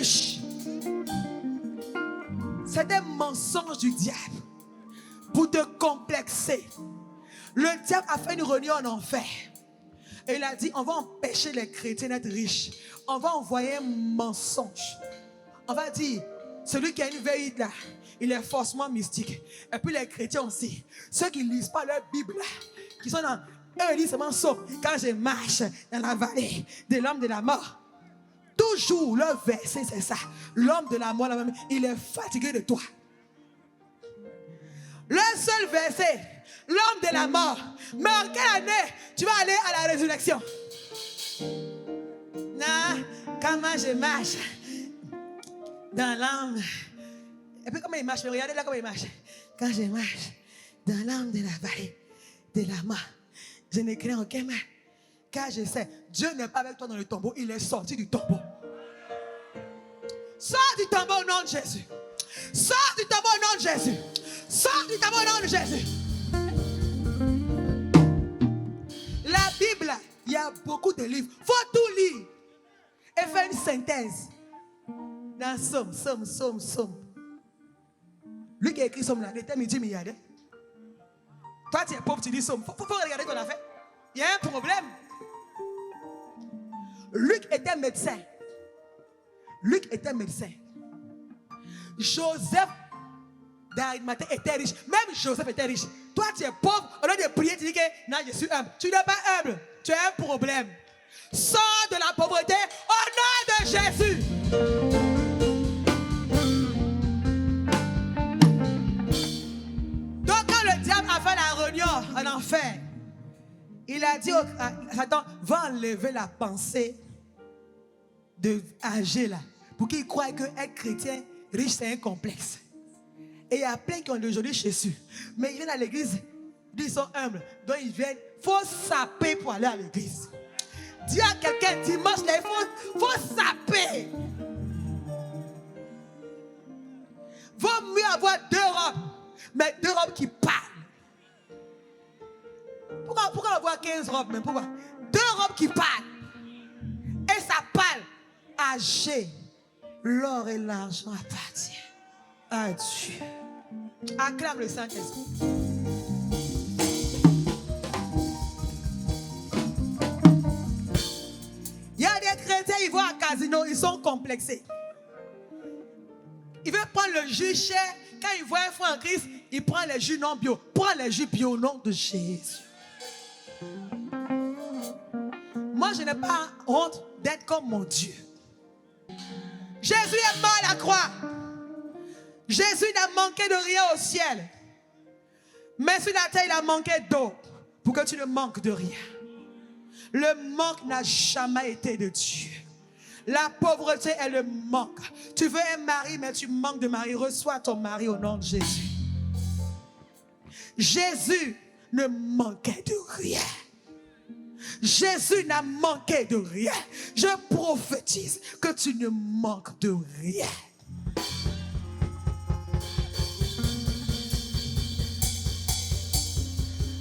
riche. C'est un mensonge du diable pour te complexer. Le diable a fait une réunion en enfer. Et il a dit, on va empêcher les chrétiens d'être riches. On va envoyer un mensonge. On va dire, celui qui a une veille là, il est forcément mystique. Et puis les chrétiens aussi, ceux qui ne lisent pas leur Bible, qui sont dans... Eux, ils disent seulement sauf quand je marche dans la vallée de l'homme de la mort. Toujours, leur verset, c'est ça. L'homme de la mort, il est fatigué de toi. Le seul verset, l'homme de la mort. Mais en quelle année tu vas aller à la résurrection? Non, comment je marche dans l'âme. Et puis comment il marche? Regardez là comment il marche. Quand je marche dans l'âme de la vallée de la mort, je ne crains aucun mal. Car je sais, Dieu n'est pas avec toi dans le tombeau, il est sorti du tombeau. Sors du tombeau au nom de Jésus. Sors du tombeau au nom de Jésus. Sors du tombeau au nom de Jésus. La Bible, il y a beaucoup de livres. Il faut tout lire. Et faire une synthèse. Dans Somme. Lui qui a écrit Somme là, il était multimilliardaire. Toi, tu es pauvre, tu dis Somme. Il faut regarder ton affaire. Il y a un problème. Luc était médecin. Joseph d'Arimathée était riche. Même Joseph était riche. Toi, tu es pauvre. Au lieu de prier, tu dis que non, je suis humble. Tu n'es pas humble. Tu as un problème. Sors de la pauvreté au nom de Jésus. Donc, quand le diable a fait la réunion en enfer, il a dit à Satan, va enlever la pensée de âgé là, pour qu'il croie qu'être chrétien riche c'est un complexe. Et il y a plein qui ont aujourd'hui Jésus, mais ils viennent à l'église, ils sont humbles, donc ils viennent, il faut saper pour aller à l'église. Dis à quelqu'un dimanche là, il faut saper. Vaut mieux avoir 2 robes, mais 2 robes qui parlent. Pourquoi avoir 15 robes même? Pourquoi? 2 robes qui parlent. Et ça parle. Âgé, l'or et l'argent appartiennent à Dieu. Acclame le Saint-Esprit. Il y a des chrétiens, ils vont à casino, ils sont complexés. Ils veulent prendre le jus cher. Quand ils voient un frère en Christ, ils prennent les jus non bio. Prends les jus bio au nom de Jésus. Moi, je n'ai pas honte d'être comme mon Dieu. Jésus est mort à la croix. Jésus n'a manqué de rien au ciel. Mais sur la terre, il a manqué d'eau. Pour que tu ne manques de rien. Le manque n'a jamais été de Dieu. La pauvreté est le manque. Tu veux un mari, mais tu manques de mari. Reçois ton mari au nom de Jésus. Jésus ne manquait de rien. Jésus n'a manqué de rien. Je prophétise que tu ne manques de rien.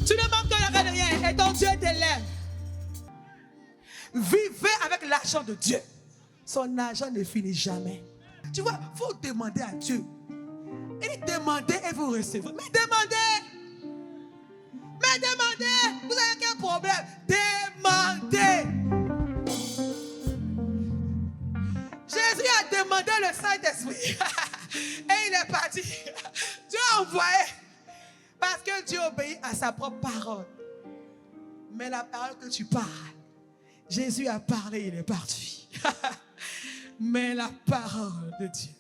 Tu ne manques de rien et ton Dieu t'élève. Vivez avec l'argent de Dieu. Son argent ne finit jamais. Tu vois, il faut demander à Dieu. Il dit demandez et vous recevez. Mais demandez. Mais demandez. Vous avez quel problème? Demandez. Jésus a demandé le Saint-Esprit. Et il est parti. Dieu a envoyé. Parce que Dieu obéit à sa propre parole. Mais la parole que tu parles, Jésus a parlé, il est parti. Mais la parole de Dieu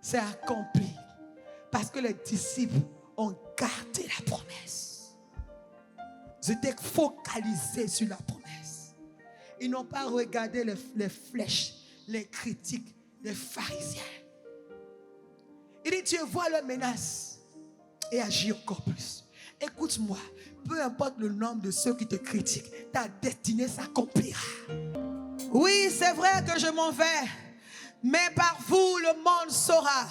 s'est accomplie. Parce que les disciples ont gardé la promesse. Ils étaient focalisés sur la promesse. Ils n'ont pas regardé les flèches, les critiques des pharisiens. Il dit Dieu voit leurs menaces et agit encore plus. Écoute-moi, peu importe le nombre de ceux qui te critiquent, ta destinée s'accomplira. Oui, c'est vrai que je m'en vais, mais par vous, le monde saura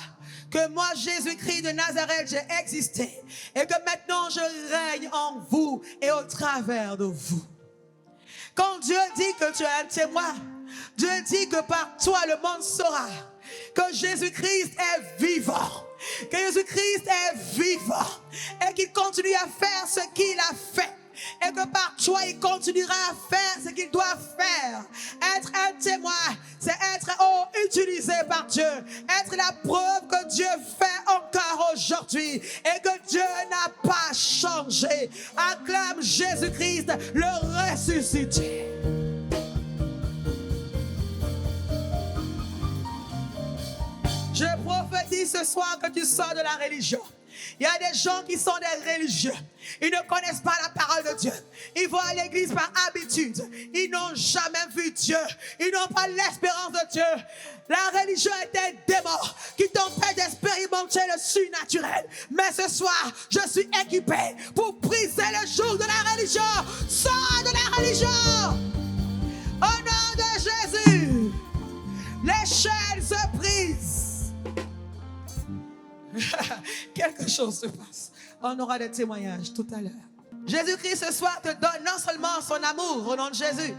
que moi, Jésus-Christ de Nazareth, j'ai existé et que maintenant, je règne en vous et au travers de vous. Quand Dieu dit que tu es un témoin, Dieu dit que par toi, le monde saura que Jésus-Christ est vivant. Que Jésus-Christ est vivant. Et qu'il continue à faire ce qu'il a fait. Et que par toi, il continuera à faire ce qu'il doit faire. Être un témoin, c'est être utilisé par Dieu. Être la preuve que Dieu fait encore aujourd'hui. Et que Dieu n'a pas changé. Acclame Jésus-Christ, le ressuscité. Je prophétise ce soir que tu sors de la religion. Il y a des gens qui sont des religieux. Ils ne connaissent pas la parole de Dieu. Ils vont à l'église par habitude. Ils n'ont jamais vu Dieu. Ils n'ont pas l'espérance de Dieu. La religion est un démon qui t'empêche d'expérimenter le surnaturel. Mais ce soir, je suis équipé pour briser le joug de la religion. Sors de la religion. Au nom de Jésus, les chaînes se brisent. Quelque chose se passe. On aura des témoignages tout à l'heure. Jésus-Christ ce soir te donne non seulement son amour au nom de Jésus,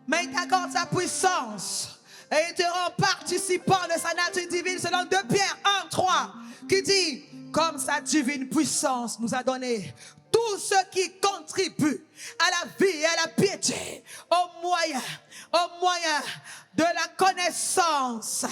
mais il t'accorde sa puissance et il te rend participant de sa nature divine selon 2 Pierre 1:3 qui dit: comme sa divine puissance nous a donné tout ce qui contribue à la vie et à la piété au moyen de la connaissance,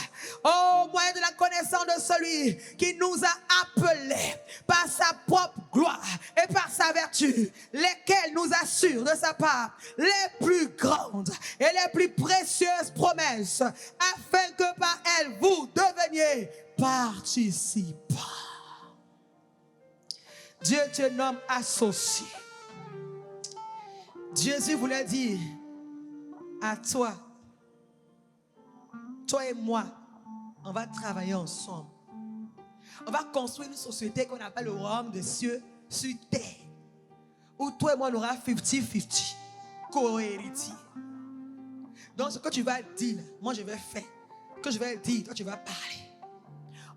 au moyen de la connaissance de celui qui nous a appelés par sa propre gloire et par sa vertu, lesquelles nous assurent de sa part les plus grandes et les plus précieuses promesses, afin que par elles vous deveniez participants. Dieu te nomme associé. Jésus voulait dire à toi, toi et moi, on va travailler ensemble. On va construire une société qu'on appelle le royaume des cieux sur terre. Où toi et moi, on aura 50-50, co-héritier. Donc, ce que tu vas dire, moi je vais faire. Ce que je vais dire, toi tu vas parler.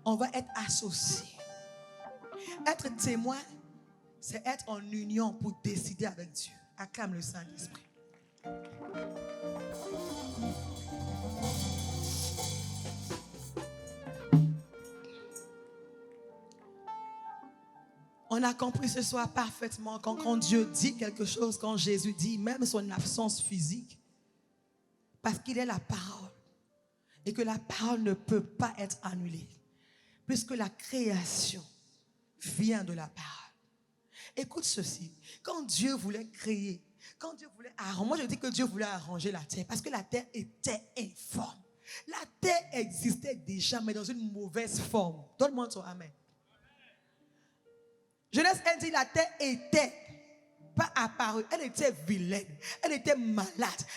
On va être associés. Être témoin, c'est être en union pour décider avec Dieu. Acclame le Saint-Esprit. On a compris ce soir parfaitement quand Dieu dit quelque chose, quand Jésus dit, même son absence physique, parce qu'il est la parole et que la parole ne peut pas être annulée, puisque la création vient de la parole. Écoute ceci, quand Dieu voulait créer, quand Dieu voulait arranger, moi je dis que Dieu voulait arranger la terre, parce que la terre était informe. La terre existait déjà, mais dans une mauvaise forme. Donne-moi ton amen. Genèse 1 dit, la terre était pas apparue, elle était vilaine, elle était malade,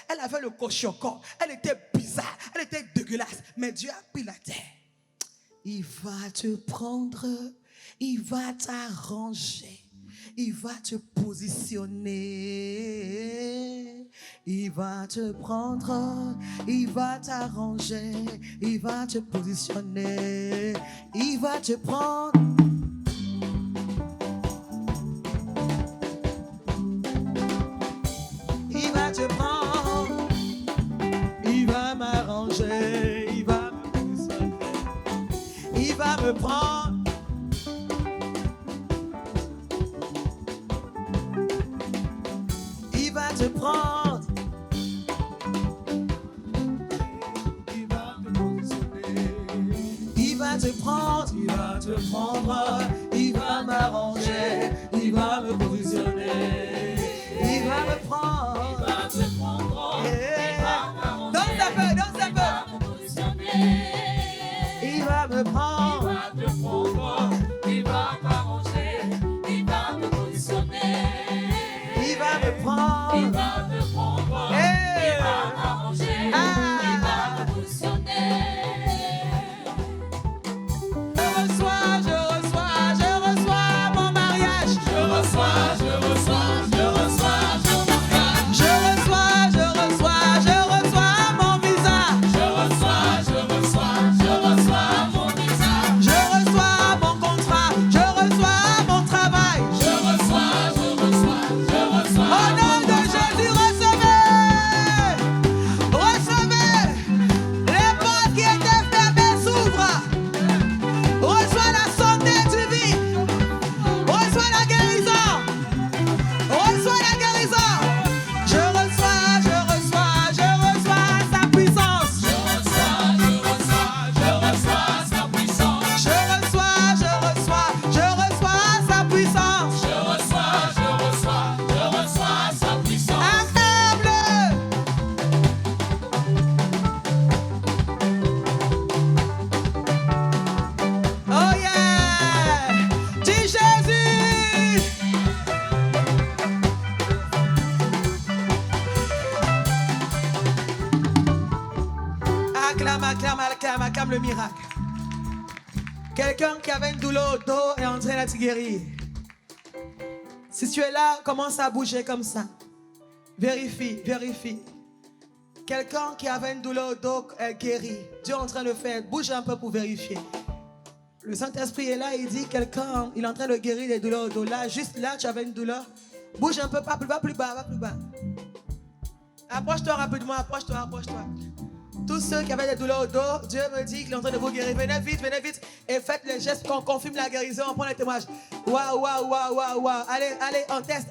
elle avait le cochon-corps, elle était bizarre, elle était dégueulasse, mais Dieu a pris la terre. Il va te prendre, il va t'arranger, il va te positionner, il va te prendre, il va t'arranger, il va te positionner, il va te prendre. Il va te prendre, il va m'arranger, il va me positionner, il va me prendre. Il va te prendre, il va te positionner, il va te prendre, il va te prendre, il va m'arranger, il va me positionner, il va me prendre, il va te prendre, danse un peu, danse un peu, il va me prendre, il va te prendre, il va m'arranger, il va me positionner. Il va me prendre, il va te prendre, il va m'arranger, il va me positionner. Je reçois mon mariage. Je reçois Acclame le miracle. Quelqu'un qui avait une douleur au dos est en train d'être guéri. Si tu es là, commence à bouger comme ça. Vérifie. Quelqu'un qui avait une douleur au dos est guéri. Dieu est en train de faire. Bouge un peu pour vérifier. Le Saint-Esprit est là, il dit quelqu'un, il est en train de guérir des douleurs au dos. Là, juste là, tu avais une douleur. Bouge un peu, pas plus bas, va plus bas. Approche-toi rapidement, approche-toi. Tous ceux qui avaient des douleurs au dos, Dieu me dit qu'il est en train de vous guérir. Venez vite et faites les gestes qu'on confirme la guérison. On prend les témoignages. Waouh. Allez, on teste.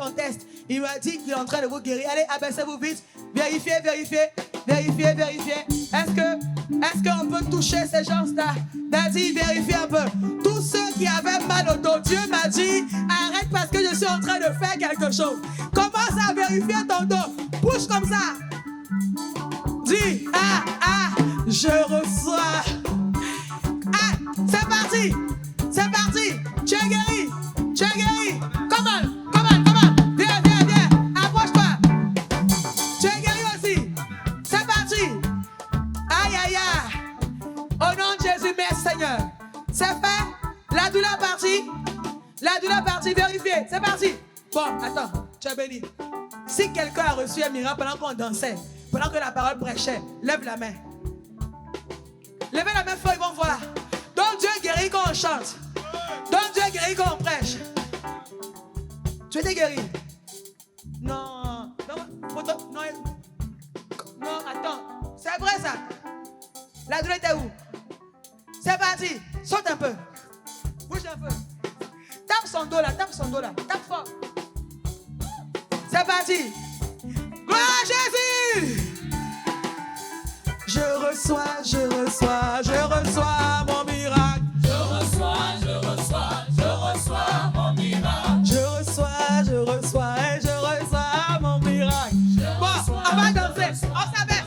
Il m'a dit qu'il est en train de vous guérir. Allez, abaissez-vous vite. Vérifiez. Est-ce qu'on peut toucher ces gens-là? Daddy, vérifie un peu. Tous ceux qui avaient mal au dos, Dieu m'a dit, arrête parce que je suis en train de faire quelque chose. Commence à vérifier ton dos. Bouge comme ça. Dis, je reçois. C'est parti. Tu es guéri. Come on. Viens. Approche-toi. Tu es guéri aussi. C'est parti. Aïe. Au nom de Jésus, merci Seigneur. C'est fait. La douleur partie. Vérifiez. C'est parti. Bon, attends. Tu es béni. Si quelqu'un a reçu un miracle pendant qu'on dansait, pendant que la parole prêchait, lève la main. Levez la main fort, ils vont voir. Donc Dieu guérit quand on chante. Donc Dieu guérit quand on prêche. Tu étais guéri? Non, attends. C'est vrai ça. La douleur était où? C'est parti. Saute un peu. Bouge un peu. Tape son dos là. Tape fort. C'est parti. Gloire à Jésus. Je reçois mon miracle. Je reçois mon miracle. Je reçois mon miracle. Bon, on va danser. On s'abaisse.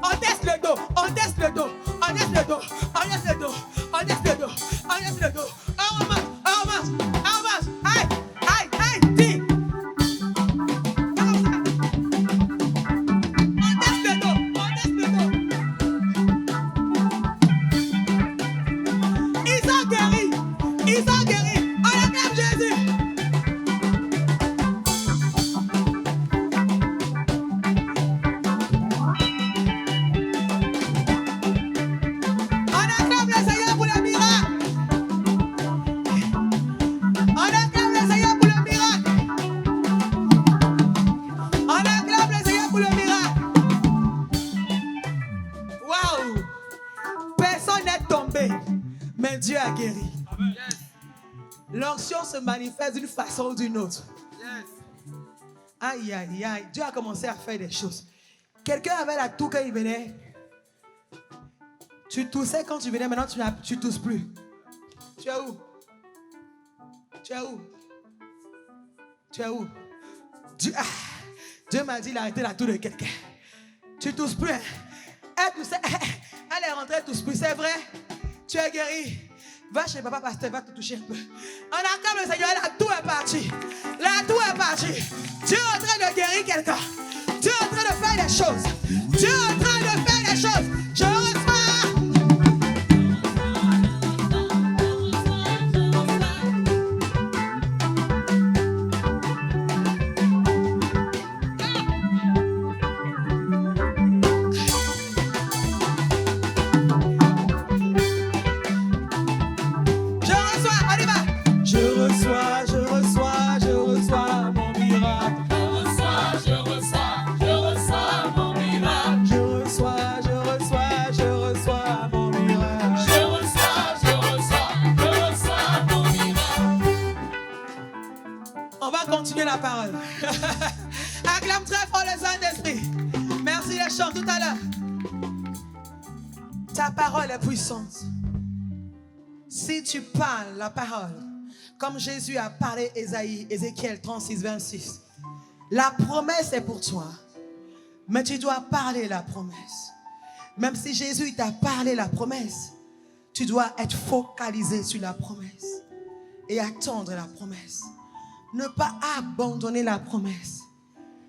On teste le dos. On teste le dos. On remonte. Aïe, dis. Ils sont guéris. On acclame Jésus. On acclame le Seigneur pour le miracle. Waouh. Personne n'est tombé, mais Dieu a guéri. L'onction se manifeste d'une façon ou d'une autre. Aïe. Dieu a commencé à faire des choses. Quelqu'un avait la toux quand il venait. Tu toussais quand tu venais, maintenant tu tousses plus. Tu es où? Dieu m'a dit d'arrêter la toux de quelqu'un. Tu tousses plus. Hein? Elle est rentrée, tousse plus. C'est vrai? Tu es guéri. Va chez papa pasteur, va te toucher un peu. On acclame le Seigneur, la toux est partie. Dieu est en train de guérir quelqu'un. Dieu est en train de faire des choses. Je reçois. La parole. Acclame très fort le Saint-Esprit. Merci les chants tout à l'heure. Ta parole est puissante. Si tu parles la parole, comme Jésus a parlé Ézéchiel 36, 26, la promesse est pour toi. Mais tu dois parler la promesse. Même si Jésus t'a parlé la promesse, tu dois être focalisé sur la promesse et attendre la promesse. Ne pas abandonner la promesse.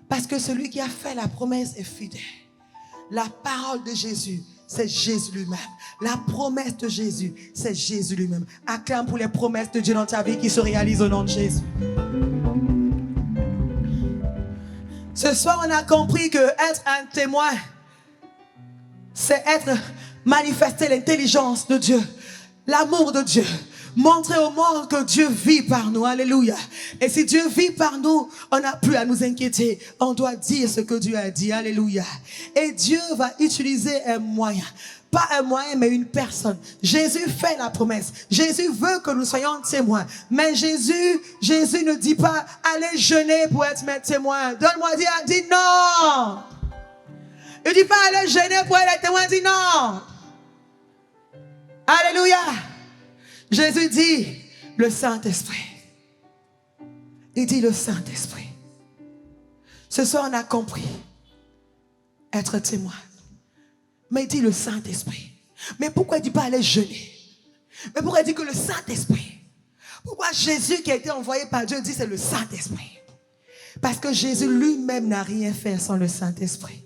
Parce que celui qui a fait la promesse est fidèle. La parole de Jésus, c'est Jésus lui-même. La promesse de Jésus, c'est Jésus lui-même. Acclame pour les promesses de Dieu dans ta vie qui se réalisent au nom de Jésus. Ce soir, on a compris que être un témoin, c'est manifester l'intelligence de Dieu, l'amour de Dieu. Montrer au monde que Dieu vit par nous. Alléluia. Et si Dieu vit par nous, on n'a plus à nous inquiéter. On doit dire ce que Dieu a dit. Alléluia. Et Dieu va utiliser un moyen. Pas un moyen, mais une personne. Jésus fait la promesse. Jésus veut que nous soyons témoins. Mais Jésus ne dit pas, allez jeûner pour être mes témoins. Donne-moi dire, dis non. Il ne dit pas, allez jeûner pour être témoin. Dis non. Alléluia. Jésus dit, le Saint-Esprit. Il dit le Saint-Esprit. Ce soir, on a compris être témoin. Mais il dit le Saint-Esprit. Mais pourquoi il ne dit pas aller jeûner? Mais pourquoi il dit que le Saint-Esprit? Pourquoi Jésus qui a été envoyé par Dieu dit c'est le Saint-Esprit? Parce que Jésus lui-même n'a rien fait sans le Saint-Esprit.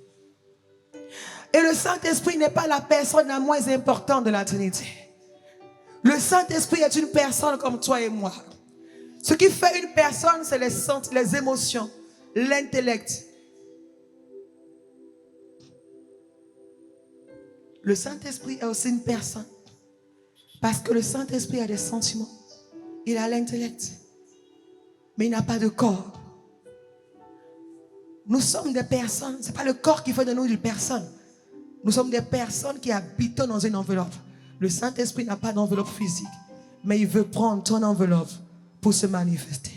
Et le Saint-Esprit n'est pas la personne la moins importante de la Trinité. Le Saint-Esprit est une personne comme toi et moi. Ce qui fait une personne, c'est les émotions, l'intellect. Le Saint-Esprit est aussi une personne. Parce que le Saint-Esprit a des sentiments. Il a l'intellect. Mais il n'a pas de corps. Nous sommes des personnes. Ce n'est pas le corps qui fait de nous des personnes. Nous sommes des personnes qui habitent dans une enveloppe. Le Saint-Esprit n'a pas d'enveloppe physique, mais il veut prendre ton enveloppe pour se manifester.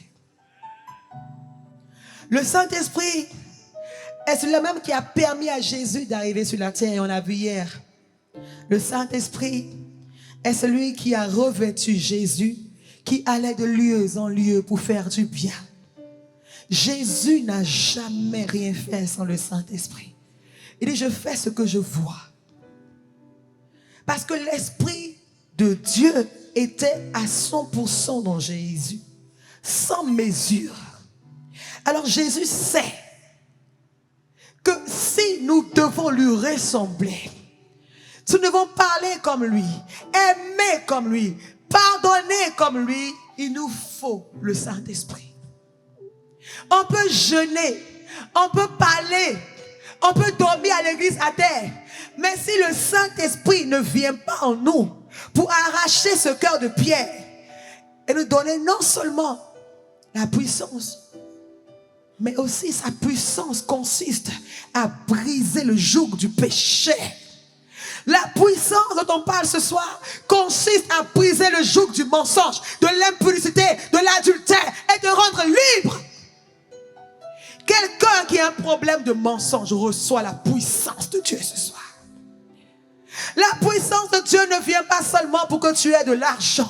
Le Saint-Esprit est celui-même qui a permis à Jésus d'arriver sur la terre, et on a vu hier. Le Saint-Esprit est celui qui a revêtu Jésus, qui allait de lieu en lieu pour faire du bien. Jésus n'a jamais rien fait sans le Saint-Esprit. Il dit, je fais ce que je vois. Parce que l'Esprit de Dieu était à 100% dans Jésus, sans mesure. Alors Jésus sait que si nous devons lui ressembler, nous devons parler comme lui, aimer comme lui, pardonner comme lui, il nous faut le Saint-Esprit. On peut jeûner, on peut parler, on peut dormir à l'église à terre. Mais si le Saint-Esprit ne vient pas en nous pour arracher ce cœur de pierre et nous donner non seulement la puissance, mais aussi sa puissance consiste à briser le joug du péché. La puissance dont on parle ce soir consiste à briser le joug du mensonge, de l'impudicité, de l'adultère et de rendre libre. Quelqu'un qui a un problème de mensonge reçoit la puissance de Dieu ce soir. La puissance de Dieu ne vient pas seulement pour que tu aies de l'argent.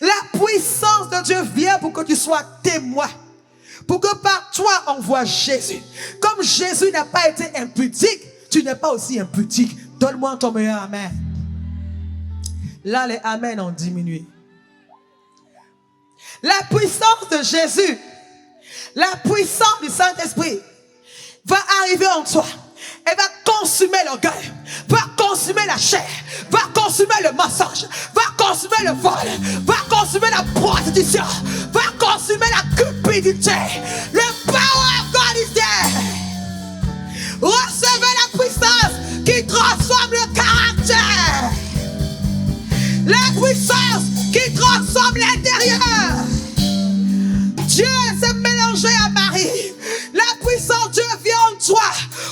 La puissance de Dieu vient pour que tu sois témoin. Pour que par toi on voit Jésus. Comme Jésus n'a pas été impudique, tu n'es pas aussi impudique. Donne-moi ton meilleur amen. Là, les amen ont diminué. La puissance de Jésus, la puissance du Saint-Esprit va arriver en toi. Elle va consumer l'orgueil, va consumer la chair, va consumer le mensonge, va consumer le vol, va consumer la prostitution, va consumer la cupidité. Le power of God is there. Recevez la puissance qui transforme le caractère. La puissance qui transforme l'intérieur. Dieu s'est mélangé à Marie. La puissance de Dieu vient en toi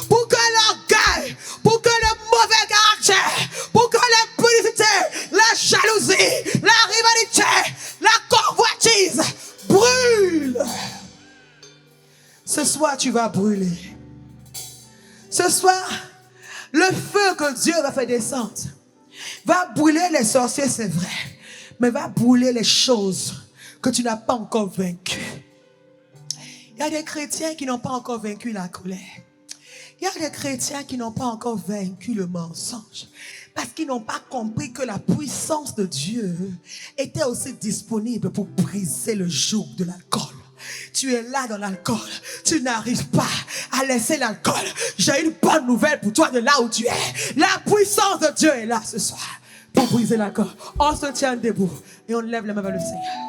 pour que l'orgueil, pour que le mauvais caractère, pour que l'impudicité, la jalousie, la rivalité, la convoitise brûle. Ce soir, tu vas brûler. Ce soir, le feu que Dieu va faire descendre va brûler les sorciers, c'est vrai, mais va brûler les choses que tu n'as pas encore vaincues. Il y a des chrétiens qui n'ont pas encore vaincu la colère. Il y a des chrétiens qui n'ont pas encore vaincu le mensonge. Parce qu'ils n'ont pas compris que la puissance de Dieu était aussi disponible pour briser le joug de l'alcool. Tu es là dans l'alcool. Tu n'arrives pas à laisser l'alcool, j'ai une bonne nouvelle pour toi de là où tu es. La puissance de Dieu est là ce soir pour briser l'alcool. On se tient debout et on lève les mains vers le Seigneur.